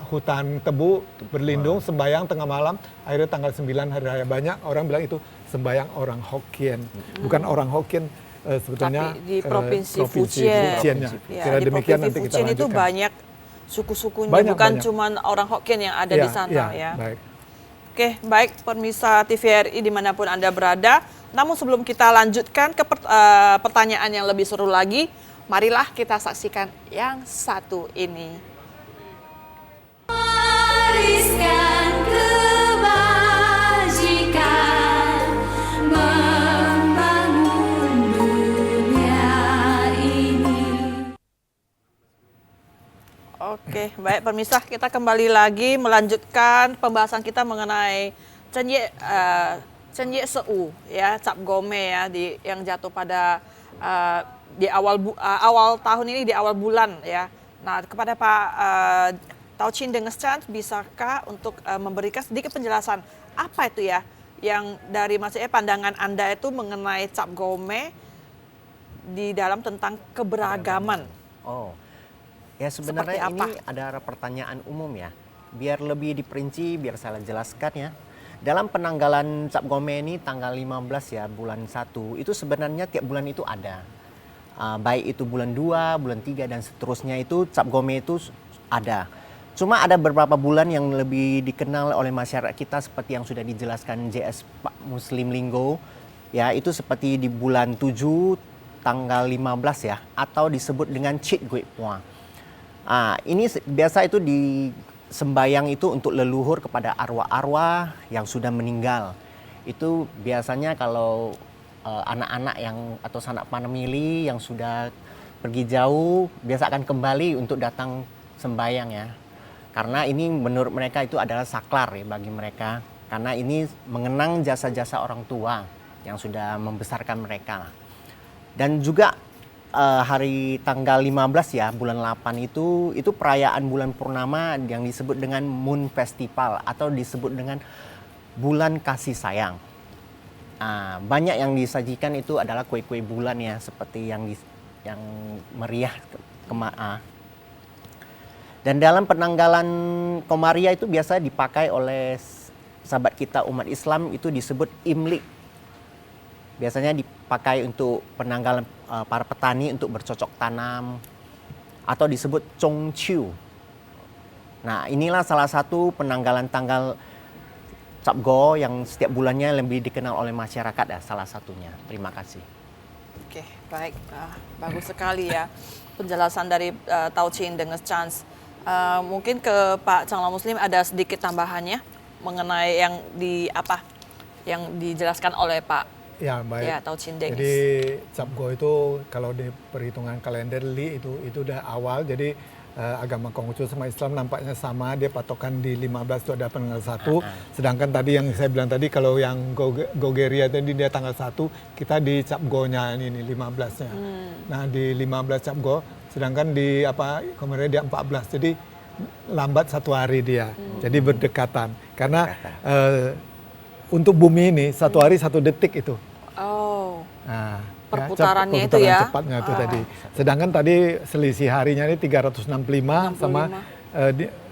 hutan tebu berlindung sembayang tengah malam akhirnya tanggal 9 hari raya banyak orang bilang itu sembayang orang Hokkien bukan orang Hokkien sebetulnya Tapi di provinsi Fujian. Fujiannya. Ya, Kira di demikian provinsi nanti kita Fujian itu lanjutkan. banyak suku-sukunya, Banyak, bukan banyak. cuma orang Hokkien yang ada di sana ya. Baik. Oke, baik pemirsa TVRI dimanapun Anda berada. Namun sebelum kita lanjutkan ke pertanyaan yang lebih seru lagi, marilah kita saksikan yang satu ini. Wariskan kebajikan, membangun dunia ini. Oke, baik pemirsa, kita kembali lagi melanjutkan pembahasan kita mengenai Cenye Seu ya, Cap Gome ya yang jatuh pada di awal tahun ini, di awal bulan ya. Nah, kepada Pak Tao Chin Dengeschan, bisakah untuk memberikan sedikit penjelasan apa itu ya yang dari maksudnya pandangan Anda itu mengenai Cap Gome di dalam tentang keberagaman? Oh, ya sebenarnya Seperti apa? ini adalah pertanyaan umum ya. Biar lebih diperinci, biar saya jelaskan ya. Dalam penanggalan Cap Gome ini tanggal 15 ya bulan 1 itu sebenarnya tiap bulan itu ada. Baik itu bulan 2, bulan 3 dan seterusnya itu Cap Gome itu ada. Cuma ada beberapa bulan yang lebih dikenal oleh masyarakat kita seperti yang sudah dijelaskan JS Pak Muslim Linggo. Ya, itu seperti di bulan 7 tanggal 15 ya atau disebut dengan Chit Gui Pua. Ini biasa itu sembayang itu untuk leluhur kepada arwah-arwah yang sudah meninggal. Itu biasanya kalau anak-anak yang atau sanak panamili yang sudah pergi jauh biasa akan kembali untuk datang sembayang ya. Karena ini menurut mereka itu adalah saklar ya bagi mereka. Karena ini mengenang jasa-jasa orang tua yang sudah membesarkan mereka. Dan juga hari tanggal 15 ya bulan 8 itu perayaan bulan purnama yang disebut dengan Moon Festival atau disebut dengan bulan kasih sayang. Banyak yang disajikan itu adalah kue-kue bulan ya seperti yang meriah dan dalam penanggalan Komaria itu biasa dipakai oleh sahabat kita umat Islam itu disebut Imlek. Biasanya dipakai untuk penanggalan para petani untuk bercocok tanam atau disebut Zhongqiu. Nah, inilah salah satu penanggalan tanggal Cap Go yang setiap bulannya lebih dikenal oleh masyarakat ya, salah satunya. Terima kasih. Oke, baik. Bagus sekali ya penjelasan dari Tao Chin dengan Chance. Mungkin ke Pak Changla Muslim ada sedikit tambahannya mengenai yang dijelaskan oleh Pak Ya, baik. Tao Chin Deng. Jadi Cap Go itu kalau di perhitungan kalender Li itu udah awal. Jadi agama Konghucu sama Islam nampaknya sama, dia patokan di 15 itu ada tanggal 1. Sedangkan tadi yang saya bilang tadi kalau yang Gogeria tadi dia tanggal 1, kita di Cap Go-nya ini 15-nya. Nah, di 15 Cap Go, sedangkan di kemarin dia 14. Jadi lambat 1 hari dia. Jadi berdekatan. Karena untuk bumi ini 1 hari 1 detik itu. Oh. Nah, Perputarannya itu perputaran ya. cepatnya itu tadi. Sedangkan tadi selisih harinya ini 365 sama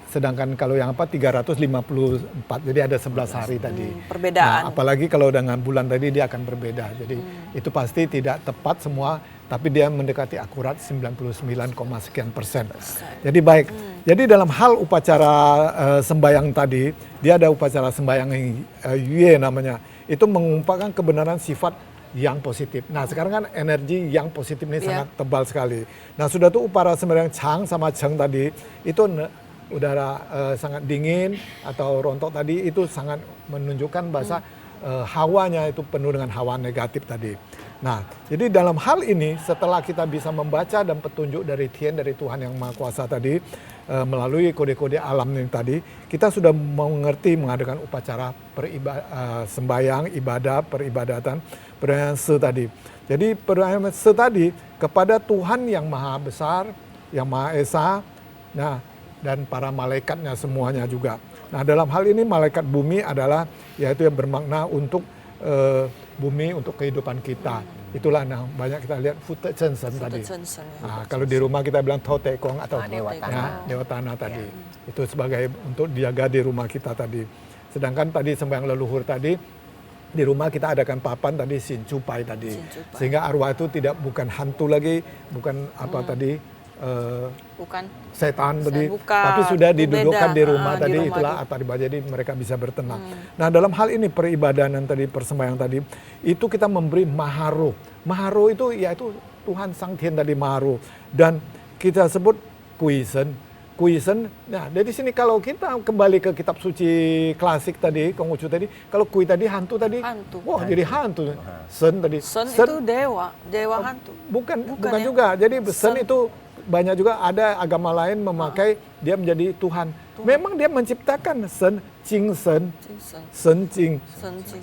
sedangkan kalau yang 354. Jadi ada 11 hari tadi. Perbedaan. Nah, apalagi kalau dengan bulan tadi dia akan berbeda. Jadi itu pasti tidak tepat semua, tapi dia mendekati akurat 99,sekian%. Jadi baik. Jadi dalam hal upacara sembayang tadi, dia ada upacara sembayang Yue namanya. Itu mengumpulkan kebenaran sifat yang positif. Nah, sekarang kan energi yang positif ini sangat tebal sekali. Nah, sudah tuh upacara sembahyang Chang sama Cheng tadi itu udara sangat dingin atau rontok tadi itu sangat menunjukkan bahasa hawanya itu penuh dengan hawa negatif tadi. Nah, jadi dalam hal ini setelah kita bisa membaca dan petunjuk dari Tien, dari Tuhan Yang Maha Kuasa tadi, melalui kode-kode alam ini tadi, kita sudah mengerti mengadakan upacara sembayang, ibadah, peribadatan, perayaan Se tadi. Jadi perayaan Se tadi kepada Tuhan Yang Maha Besar, Yang Maha Esa, nah, dan para malaikatnya semuanya juga. Nah, dalam hal ini malaikat bumi adalah yaitu yang bermakna untuk bumi, untuk kehidupan kita. Itulah banyak kita lihat Fute Censen tadi. Nah, kalau di rumah kita bilang Tote Kong atau Dewa Tanah. Dewa Tanah tadi. Itu sebagai untuk dijaga di rumah kita tadi. Sedangkan tadi sembahyang leluhur tadi di rumah kita adakan papan tadi Sin Cupai tadi. Sehingga arwah itu bukan hantu lagi, bukan tadi bukan setan tadi, bukan, tapi sudah didudukan beda. di rumah Di tadi, rumah itulah atariba, jadi mereka bisa bertenang. Nah, dalam hal ini peribadanan tadi, persembahyang tadi, itu kita memberi maharo. Maharo itu yaitu Tuhan Sang Tien tadi maharo, dan kita sebut kuisen. Kuisen, nah dari sini kalau kita kembali ke kitab suci klasik tadi, Konghucu tadi, kalau kui tadi hantu tadi, wah jadi hantu. Sen tadi. Sen itu dewa hantu. Bukan ya? juga. Jadi sen itu banyak juga ada agama lain memakai dia menjadi Tuhan. Memang dia menciptakan sen, cing sen, sen cing,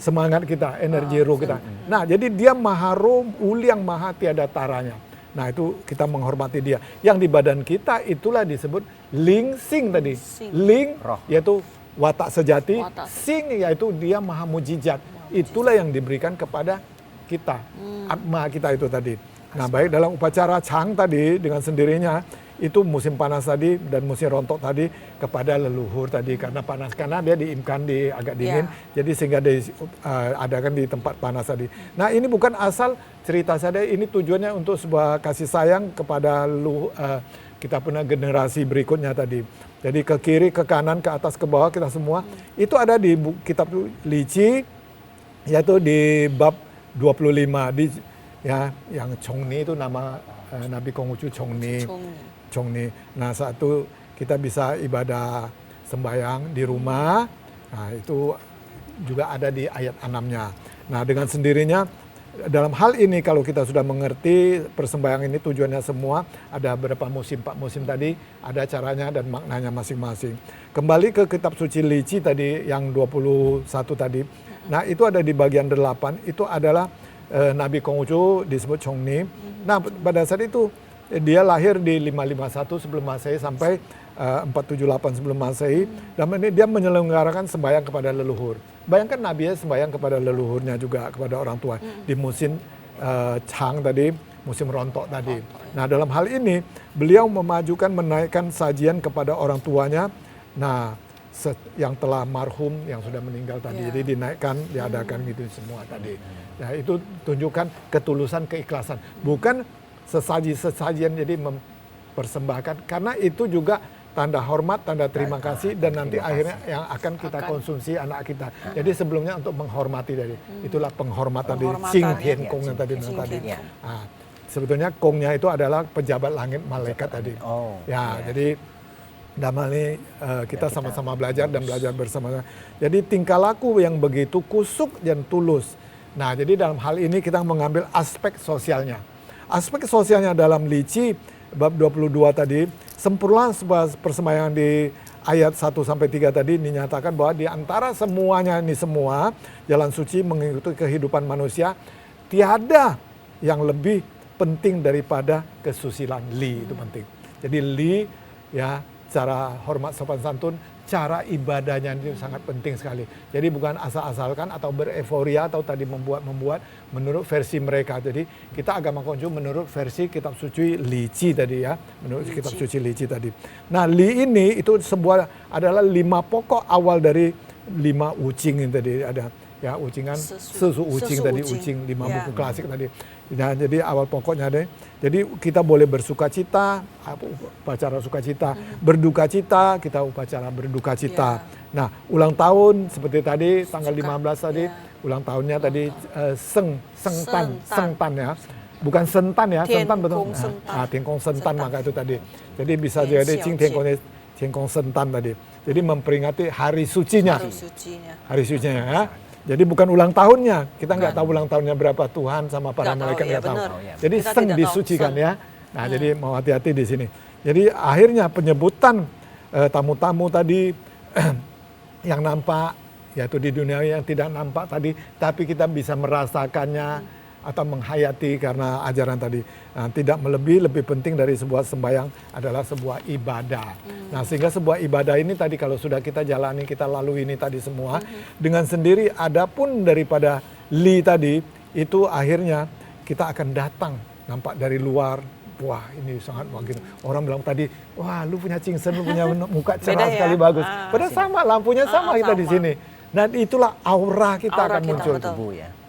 semangat kita, energi roh kita. Nah, jadi dia maha roh, uliang maha tiada taranya. Nah, itu kita menghormati dia. Yang di badan kita itulah disebut ling sing tadi. Ling yaitu watak sejati, sing yaitu dia maha mujizat. Itulah yang diberikan kepada kita, atma kita itu tadi. Nah, baik dalam upacara Chang tadi dengan sendirinya itu musim panas tadi dan musim rontok tadi kepada leluhur tadi karena panas, karena dia diimkan di agak dingin, jadi sehingga diadakan di tempat panas tadi. Nah, ini bukan asal cerita saja, ini tujuannya untuk sebuah kasih sayang kepada kita punya generasi berikutnya tadi. Jadi ke kiri, ke kanan, ke atas, ke bawah kita semua itu ada di kitab Lici, yaitu di bab 25 di yang Chongni itu nama Nabi Konghucu Chongni. Nah, satu kita bisa ibadah sembahyang di rumah. Nah, itu juga ada di ayat 6-nya. Nah, dengan sendirinya dalam hal ini kalau kita sudah mengerti persembahyang ini tujuannya semua, ada berapa musim, 4 musim tadi, ada caranya dan maknanya masing-masing. Kembali ke kitab suci Lici tadi yang 21 tadi. Nah, itu ada di bagian 8, itu adalah Nabi Konghucu disebut Chongni. Nah, pada saat itu dia lahir di 551 sebelum Masehi sampai 478 sebelum Masehi. Dan ini dia menyelenggarakan sembahyang kepada leluhur. Bayangkan Nabi ya sembahyang kepada leluhurnya juga, kepada orang tua di musim Chang tadi, musim rontok tadi. Nah, dalam hal ini beliau memajukan menaikkan sajian kepada orang tuanya. Nah, yang telah marhum yang sudah meninggal tadi. Jadi dinaikkan, diadakan gitu semua tadi. Ya itu tunjukkan ketulusan, keikhlasan. Bukan sesaji-sesajian jadi mempersembahkan, karena itu juga tanda hormat, tanda terima kasih, dan nanti akhirnya yang akan kita konsumsi anak kita. Jadi sebelumnya untuk menghormati tadi, itulah penghormatan dari Sing Tian Kong yang tadi. Nah, sebetulnya Kongnya itu adalah pejabat langit malaikat tadi. Jadi dalam hal ini kita sama-sama belajar dan belajar bersama. Jadi tingkah laku yang begitu kusuk dan tulus. Nah, jadi dalam hal ini kita mengambil aspek sosialnya. Aspek sosialnya dalam Li Qi bab 22 tadi, sempurna sebuah persembayangan di ayat 1-3 tadi dinyatakan bahwa di antara semuanya ini semua jalan suci mengikuti kehidupan manusia, tiada yang lebih penting daripada kesusilaan. Li itu penting. Jadi Li ya, cara hormat sopan santun, cara ibadahnya itu sangat penting sekali. Jadi bukan asal-asalkan atau bereforia atau tadi membuat menurut versi mereka. Jadi kita agama Konghucu menurut versi kitab suci Li Qi tadi ya, menurut kitab suci Li Qi tadi. Nah, Li ini itu adalah 5 pokok awal dari 5 ucing ini tadi ada. Ya, ucingan sesu ucing tadi, ucing 5 buku klasik tadi. Nah, jadi awal pokoknya deh. Jadi kita boleh bersuka cita, upacara sukacita, berduka cita, kita upacara berduka cita. Nah, ulang tahun seperti tadi tanggal 15 tadi, ulang tahunnya tadi Sengtan ya. Bukan sentan ya, sentan betul. Tian Kong sentan maka itu tadi. Jadi bisa jadi Tian Kong sentan tadi. Jadi memperingati hari sucinya. Hari sucinya ya. Jadi bukan ulang tahunnya, kita nggak tahu ulang tahunnya berapa, Tuhan sama para malaikat nggak tahu. Jadi seng disucikan ya. Nah, jadi mau hati-hati di sini. Jadi akhirnya penyebutan tamu-tamu tadi yang nampak, yaitu di dunia yang tidak nampak tadi, tapi kita bisa merasakannya atau menghayati karena ajaran tadi. Nah, tidak melebihi, lebih penting dari sebuah sembahyang adalah sebuah ibadah. Nah, sehingga sebuah ibadah ini tadi kalau sudah kita jalani, kita lalui ini tadi semua, dengan sendiri adapun daripada Li tadi, itu akhirnya kita akan datang, nampak dari luar, wah ini sangat bagus. Orang bilang tadi, wah lu punya Cingsen, lu punya muka cerah sekali, bagus. Padahal sama, lampunya sama kita di sini. Dan itulah aura kita akan muncul.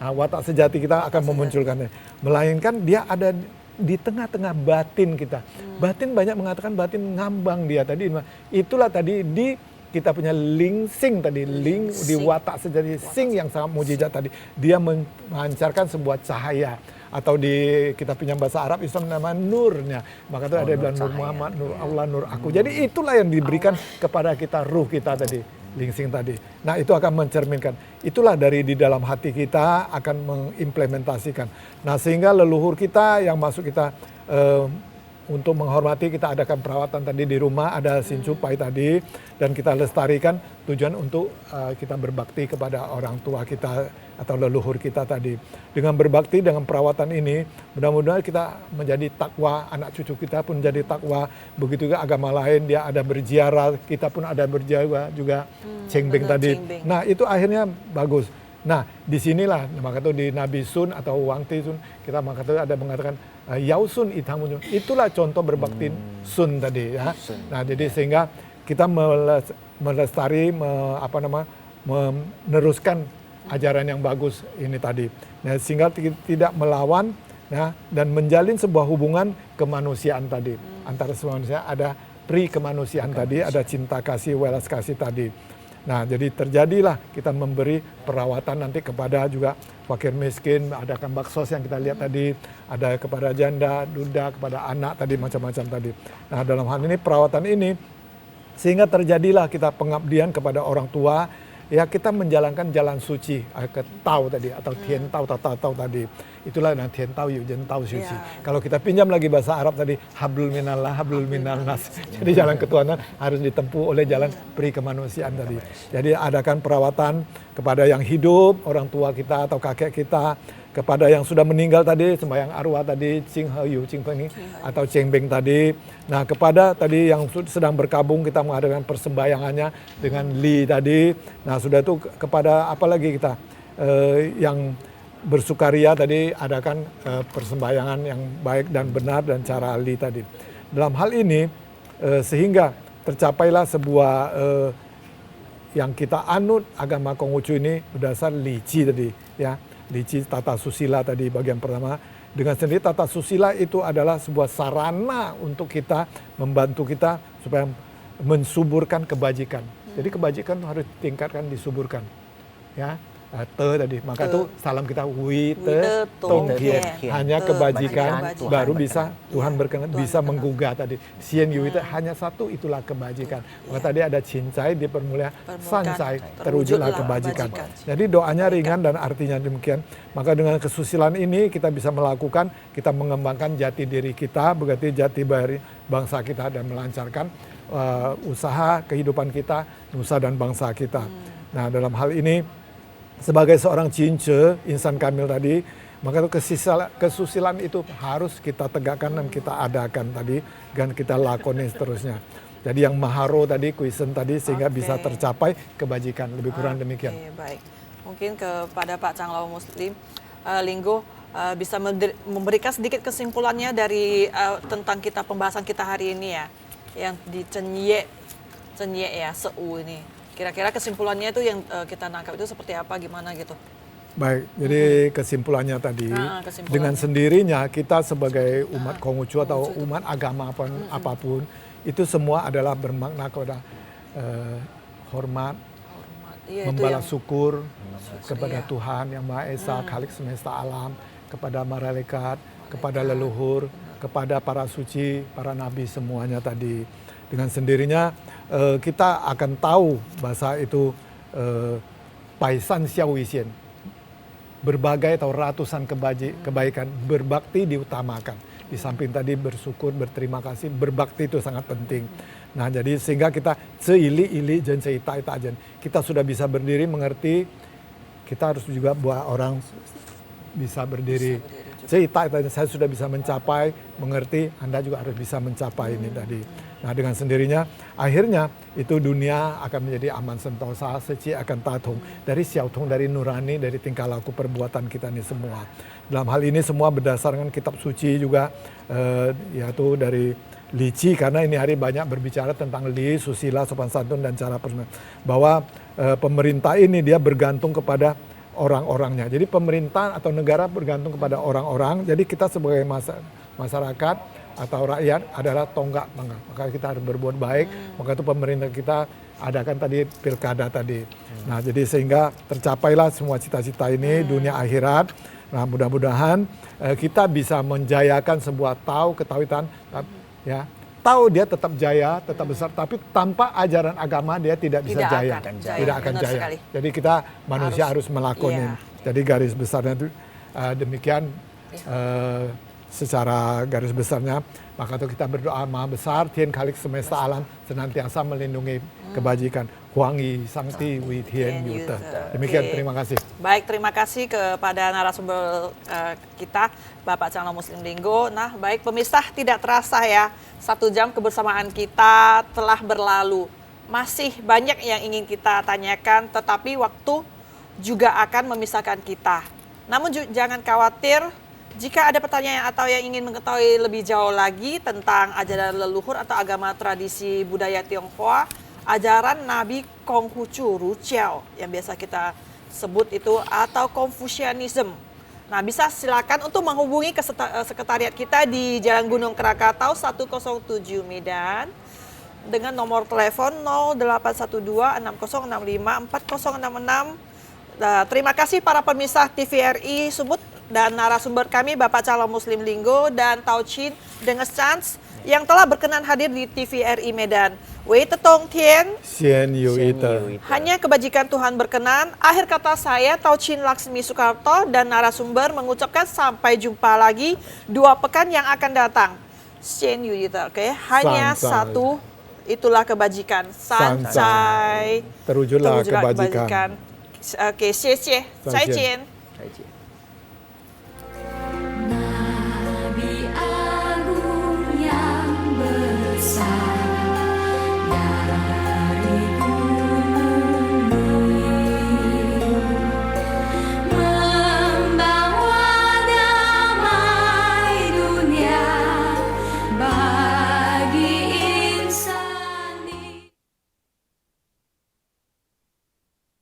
Nah, watak sejati kita akan memunculkannya. Melainkan dia ada di tengah-tengah batin kita. Batin banyak mengatakan batin ngambang dia tadi. Itulah tadi di kita punya ling sing tadi. Ling di watak sejati sing yang sangat mujizat tadi. Dia memancarkan sebuah cahaya. Atau di kita punya bahasa Arab Islam nama nurnya. Maka itu ada bilang nur Muhammad, nur Allah, nur aku. Jadi itulah yang diberikan kepada kita, ruh kita tadi. Lingsing tadi. Nah, itu akan mencerminkan. Itulah dari di dalam hati kita akan mengimplementasikan. Nah, sehingga leluhur kita yang masuk kita untuk menghormati, kita adakan perawatan tadi di rumah, ada sincupai tadi, dan kita lestarikan tujuan untuk kita berbakti kepada orang tua kita atau leluhur kita tadi. Dengan berbakti, dengan perawatan ini, mudah-mudahan kita menjadi takwa, anak cucu kita pun menjadi takwa. Begitu juga agama lain, dia ada berziarah, kita pun ada berziarah juga, Cengbeng tadi. Nah, itu akhirnya bagus. Nah, disinilah, maka itu di Nabi Sun atau Wang Ti Sun, kita maka itu ada mengatakan Yao Sun Itang Mun. Itulah contoh berbakti Sun tadi ya. Nah, jadi sehingga kita melestari, meneruskan ajaran yang bagus ini tadi. Nah, sehingga tidak melawan ya, dan menjalin sebuah hubungan kemanusiaan tadi. Antara semua manusia ada pri kemanusiaan tadi, ada cinta kasih, welas kasih tadi. Nah, jadi terjadilah kita memberi perawatan nanti kepada juga fakir miskin, ada kan baksos yang kita lihat tadi, ada kepada janda, duda, kepada anak tadi, macam-macam tadi. Nah, dalam hal ini perawatan ini sehingga terjadilah kita pengabdian kepada orang tua, ya kita menjalankan jalan suci ke Tao tadi atau Tien Tao Tao tadi. Itulah nah Tien Tao Yu Jen Tao suci. Kalau kita pinjam lagi bahasa Arab tadi hablul minallah hablul minalnas. Jadi jalan ketuhanan harus ditempuh oleh jalan pri kemanusiaan tadi. Jadi adakan perawatan kepada yang hidup, orang tua kita atau kakek kita, kepada yang sudah meninggal tadi, sembahyang arwah tadi, Cing Heyu, Cing Peng atau Cengbeng tadi. Nah, kepada tadi yang sedang berkabung kita mengadakan persembahyangannya dengan Li tadi. Nah, sudah itu kepada apa lagi kita yang bersukaria tadi adakan persembahyangan yang baik dan benar dan cara Li tadi. Dalam hal ini sehingga tercapailah sebuah yang kita anut agama Konghucu ini berdasar lici tadi ya. Lici tata susila tadi bagian pertama. Dengan sendiri tata susila itu adalah sebuah sarana untuk kita membantu kita supaya mensuburkan kebajikan. Jadi kebajikan harus ditingkatkan, disuburkan. Ya. Te tadi, maka itu salam kita wi te tong tien. Hanya kebajikan Tuhan baru berkenan. bisa Tuhan berkenan, bisa menggugah tadi. Sien yu itu hanya satu, itulah kebajikan. Maka tadi ada cincai di permulaan, sancai terwujudlah kebajikan. Jadi doanya ringan dan artinya demikian. Maka dengan kesusilaan ini kita bisa melakukan, kita mengembangkan jati diri kita, berarti jati bangsa kita dan melancarkan usaha kehidupan kita, nusa dan bangsa kita. Nah dalam hal ini sebagai seorang cince, insan kamil tadi, maka kesusilaan itu harus kita tegakkan dan kita adakan tadi, dan kita lakoni seterusnya. Jadi yang maharo tadi, kuisen tadi, sehingga bisa tercapai kebajikan, lebih kurang demikian. Baik, mungkin kepada Pak Canglaw Muslim Linggo bisa memberikan sedikit kesimpulannya dari tentang kita pembahasan kita hari ini ya, yang di Cenye ya, Seu ini. Kira-kira kesimpulannya itu yang kita nangkap itu seperti apa, gimana gitu? Baik, jadi kesimpulannya tadi, dengan sendirinya kita sebagai umat Konghucu atau umat agama apapun, itu semua adalah bermakna kepada hormat, membalas syukur kepada Tuhan Yang Maha Esa, Khalik semesta alam, kepada malaikat, kepada leluhur, kepada para suci, para nabi semuanya tadi. Dengan sendirinya kita akan tahu bahasa itu Paisan Xiaowisien, berbagai atau ratusan kebaikan, berbakti diutamakan. Di samping tadi bersyukur, berterima kasih, berbakti itu sangat penting. Nah jadi sehingga kita seili-ili jen seita jen. Kita sudah bisa berdiri mengerti, kita harus juga buat orang bisa berdiri. Seita saya sudah bisa mencapai, mengerti, Anda juga harus bisa mencapai ini tadi. Nah dengan sendirinya akhirnya itu dunia akan menjadi aman sentosa, seci akan tatung. Dari xiaotong, dari nurani, dari tingkah laku perbuatan kita ini semua. Dalam hal ini semua berdasarkan kitab suci juga, yaitu dari lici, karena ini hari banyak berbicara tentang li, susila, sopan santun dan cara bahwa pemerintah ini dia bergantung kepada orang-orangnya. Jadi pemerintah atau negara bergantung kepada orang-orang. Jadi kita sebagai masyarakat atau rakyat adalah tonggak penggerak. Maka kita harus berbuat baik. Maka itu pemerintah kita adakan tadi pilkada tadi. Nah jadi sehingga tercapailah semua cita-cita ini dunia akhirat. Nah mudah-mudahan kita bisa menjayakan sebuah ketawitan ya. Tahu dia tetap jaya, tetap besar, tapi tanpa ajaran agama dia tidak bisa jaya. Tidak akan jaya. Sekali. Jadi kita manusia harus melakonin. Jadi garis besarnya itu demikian. Secara garis besarnya, maka itu kita berdoa Maha Besar, Tien Khalik semesta alam senantiasa melindungi kebajikan. Huangi Sangti Wi Tien Yute. Demikian, terima kasih. Baik, terima kasih kepada narasumber kita, Bapak Canglaw Muslim Linggo. Nah, baik pemirsa, tidak terasa ya, 1 jam kebersamaan kita telah berlalu. Masih banyak yang ingin kita tanyakan, tetapi waktu juga akan memisahkan kita. Namun jangan khawatir, jika ada pertanyaan atau yang ingin mengetahui lebih jauh lagi tentang ajaran leluhur atau agama tradisi budaya Tionghoa, ajaran Nabi Konghucu Ruciao yang biasa kita sebut itu atau Confucianism. Nah, bisa silakan untuk menghubungi ke sekretariat kita di Jalan Gunung Krakatau 107 Medan dengan nomor telepon 0812 6065 4066. Terima kasih para pemirsa TVRI Sumut dan narasumber kami Bapak Canglaw Muslim Linggo dan Tao Chin dengan Chance yang telah berkenan hadir di TVRI Medan. Wei Tetong Tien, Sien Yu Ite. hanya kebajikan Tuhan berkenan. Akhir kata saya Tao Chin Laksmi Soekarto dan narasumber mengucapkan sampai jumpa lagi 2 pekan yang akan datang. Sien Yu Ite, oke? Hanya Sancai. satu, itulah kebajikan. Sancai. Terwujudlah kebajikan. Oke, 谢谢，再见。再见。